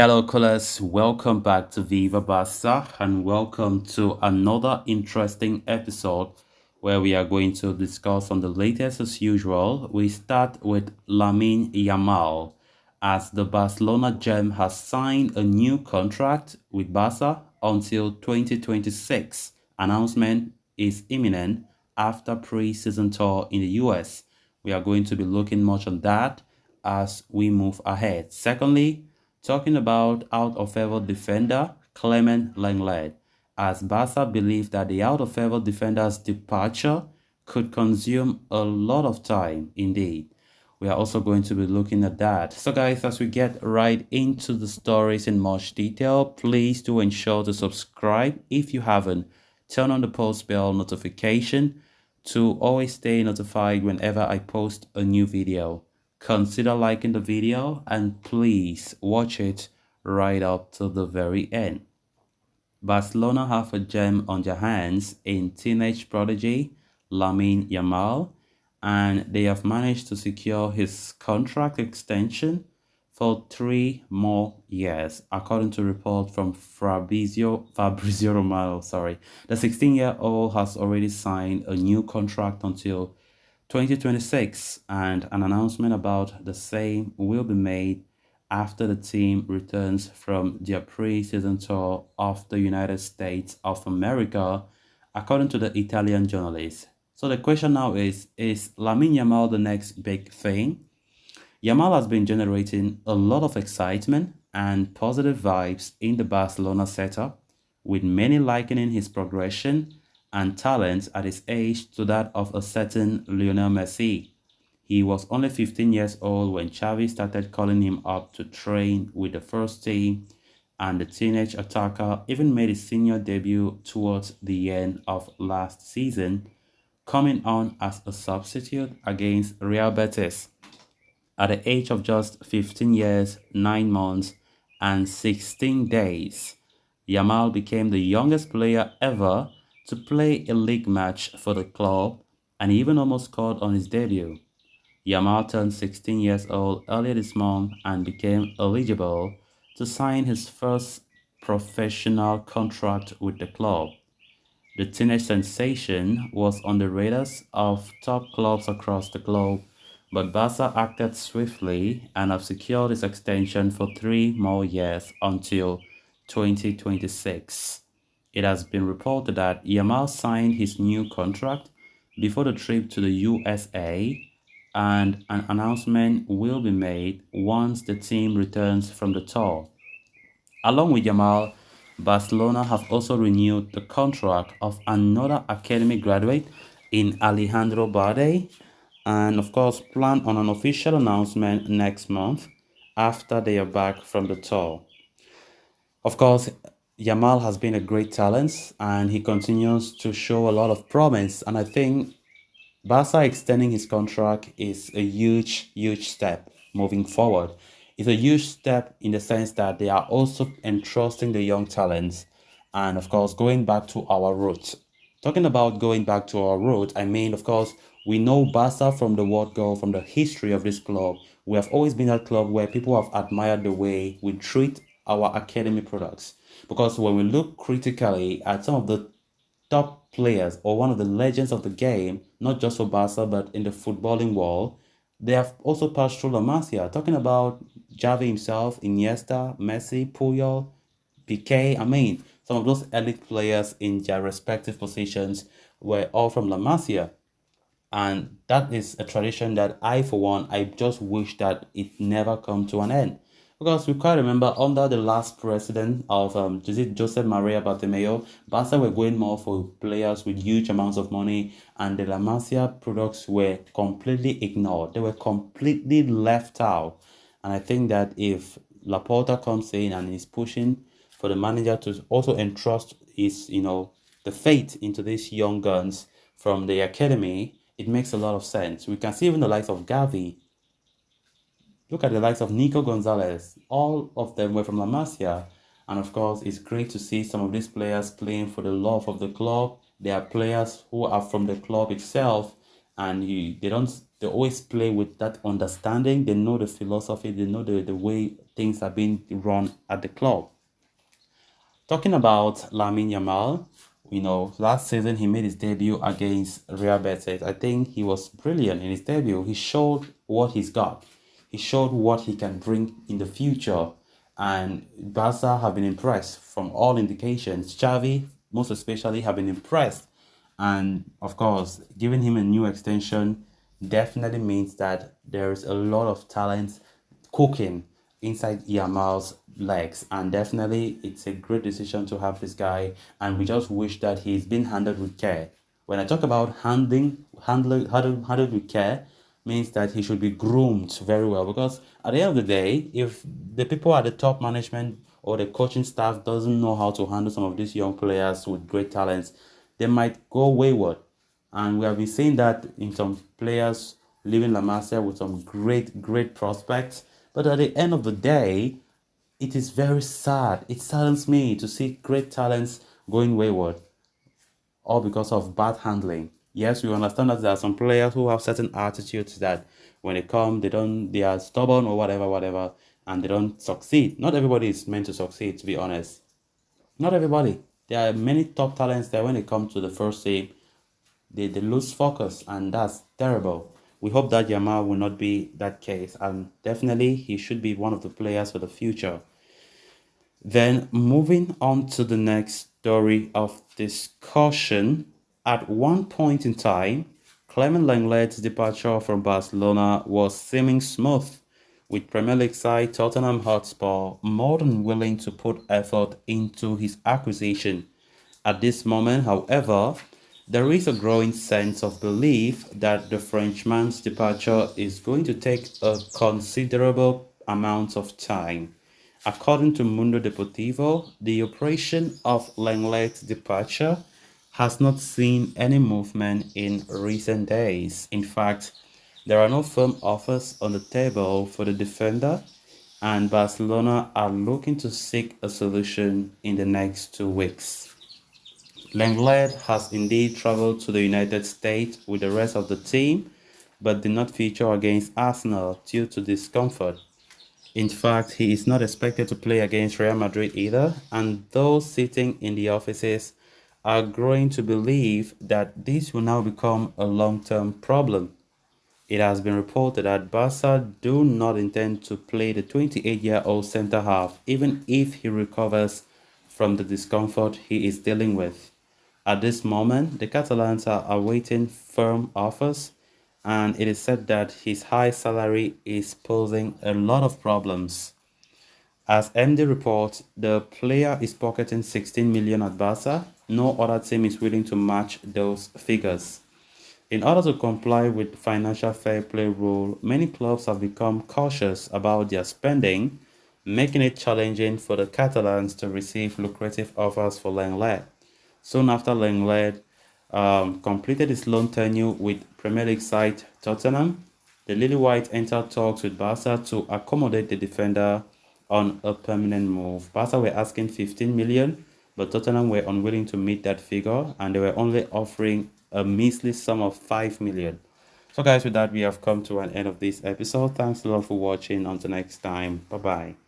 Hello, callers. Welcome back to Viva Basta and welcome to another interesting episode where we are going to discuss on the latest as usual. We start with Lamine Yamal as the Barcelona gem has signed a new contract with Barca until 2026. Announcement is imminent after pre-season tour in the US. We are going to be looking much on that as we move ahead. Secondly, talking about out of favor defender Clement Lenglet, as Barca believe that the out of favor defender's departure could consume a lot of time indeed. We are also going to be looking at that. So guys, as we get right into the stories in much detail, please do ensure to subscribe if you haven't. Turn on the post bell notification to always stay notified whenever I post a new video. Consider liking the video and please watch it right up to the very end. Barcelona have a gem on their hands in teenage prodigy Lamine Yamal, and they have managed to secure his contract extension for 3 more years, according to report from Fabrizio Romano. Sorry, the 16-year-old has already signed a new contract until 2026, and an announcement about the same will be made after the team returns from their pre-season tour of the United States of America, according to the Italian journalist. So the question now is Lamine Yamal the next big thing? Yamal has been generating a lot of excitement and positive vibes in the Barcelona setup, with many likening his progression and talent at his age to that of a certain Lionel Messi. He was only 15 years old when Xavi started calling him up to train with the first team, and the teenage attacker even made his senior debut towards the end of last season, coming on as a substitute against Real Betis. At the age of just 15 years, 9 months, and 16 days, Yamal became the youngest player ever to play a league match for the club and even almost scored on his debut. Yamal turned 16 years old earlier this month and became eligible to sign his first professional contract with the club. The teenage sensation was on the radars of top clubs across the globe, but Barca acted swiftly and have secured his extension for 3 more years until 2026. It has been reported that Yamal signed his new contract before the trip to the USA, and an announcement will be made once the team returns from the tour. Along with Yamal, Barcelona have also renewed the contract of another academy graduate in Alejandro Bade, and of course plan on an official announcement next month after they are back from the tour. Of course, Yamal has been a great talent and he continues to show a lot of promise, and I think Barca extending his contract is a huge, huge step moving forward. It's a huge step in the sense that they are also entrusting the young talents and, of course, going back to our roots. Talking about going back to our roots, I mean, of course, we know Barca from the word go, from the history of this club. We have always been a club where people have admired the way we treat our academy products. Because when we look critically at some of the top players or one of the legends of the game, not just for Barca but in the footballing world, they have also passed through La Masia. Talking about Xavi himself, Iniesta, Messi, Puyol, Piqué. I mean, some of those elite players in their respective positions were all from La Masia. And that is a tradition that I, for one, I just wish that it never come to an end. Because we quite remember under the last president of Joseph Maria Bartomeu, Barca were going more for players with huge amounts of money, and the La Masia products were completely ignored. They were completely left out. And I think that if Laporta comes in and is pushing for the manager to also entrust his, the faith into these young guns from the academy, it makes a lot of sense. We can see even the likes of Gavi. Look at the likes of Nico Gonzalez. All of them were from La Masia. And of course, it's great to see some of these players playing for the love of the club. They are players who are from the club itself, and they always play with that understanding. They know the philosophy, they know the way things are being run at the club. Talking about Lamine Yamal, last season he made his debut against Real Betis. I think he was brilliant in his debut. He showed what he's got. He showed what he can bring in the future. And Barca have been impressed from all indications. Xavi, most especially, have been impressed. And of course, giving him a new extension definitely means that there's a lot of talent cooking inside Yamal's legs, and definitely it's a great decision to have this guy. And we just wish that he's been handled with care. When I talk about handled with care, means that he should be groomed very well, because at the end of the day, if the people at the top management or the coaching staff doesn't know how to handle some of these young players with great talents, they might go wayward. And we have been seeing that in some players leaving La Masia with some great prospects. But at the end of the day, it is very sad. It saddens me to see great talents going wayward, all because of bad handling. Yes, we understand that there are some players who have certain attitudes that when they come, they are stubborn or whatever, and they don't succeed. Not everybody is meant to succeed, to be honest. Not everybody. There are many top talents that when they come to the first team, they lose focus, and that's terrible. We hope that Yamal will not be that case, and definitely he should be one of the players for the future. Then moving on to the next story of discussion. At one point in time, Clement Lenglet's departure from Barcelona was seeming smooth, with Premier League side Tottenham Hotspur more than willing to put effort into his acquisition. At this moment, however, there is a growing sense of belief that the Frenchman's departure is going to take a considerable amount of time. According to Mundo Deportivo, the operation of Lenglet's departure has not seen any movement in recent days. In fact, there are no firm offers on the table for the defender, and Barcelona are looking to seek a solution in the next 2 weeks. Lenglet has indeed traveled to the United States with the rest of the team, but did not feature against Arsenal due to discomfort. In fact, he is not expected to play against Real Madrid either, and those sitting in the offices are growing to believe that this will now become a long-term problem. It has been reported that Barca do not intend to play the 28-year-old centre-half even if he recovers from the discomfort he is dealing with. At this moment, the Catalans are awaiting firm offers, and it is said that his high salary is posing a lot of problems. As MD reports, the player is pocketing 16 million at Barca. No other team is willing to match those figures. In order to comply with financial fair play rule, many clubs have become cautious about their spending, making it challenging for the Catalans to receive lucrative offers for Lenglet. Soon after Lenglet completed his loan tenure with Premier League side Tottenham, the Lily White entered talks with Barca to accommodate the defender on a permanent move. Barca were asking 15 million, but Tottenham were unwilling to meet that figure, and they were only offering a measly sum of 5 million. So guys, with that, we have come to an end of this episode. Thanks a lot for watching. Until next time, bye bye.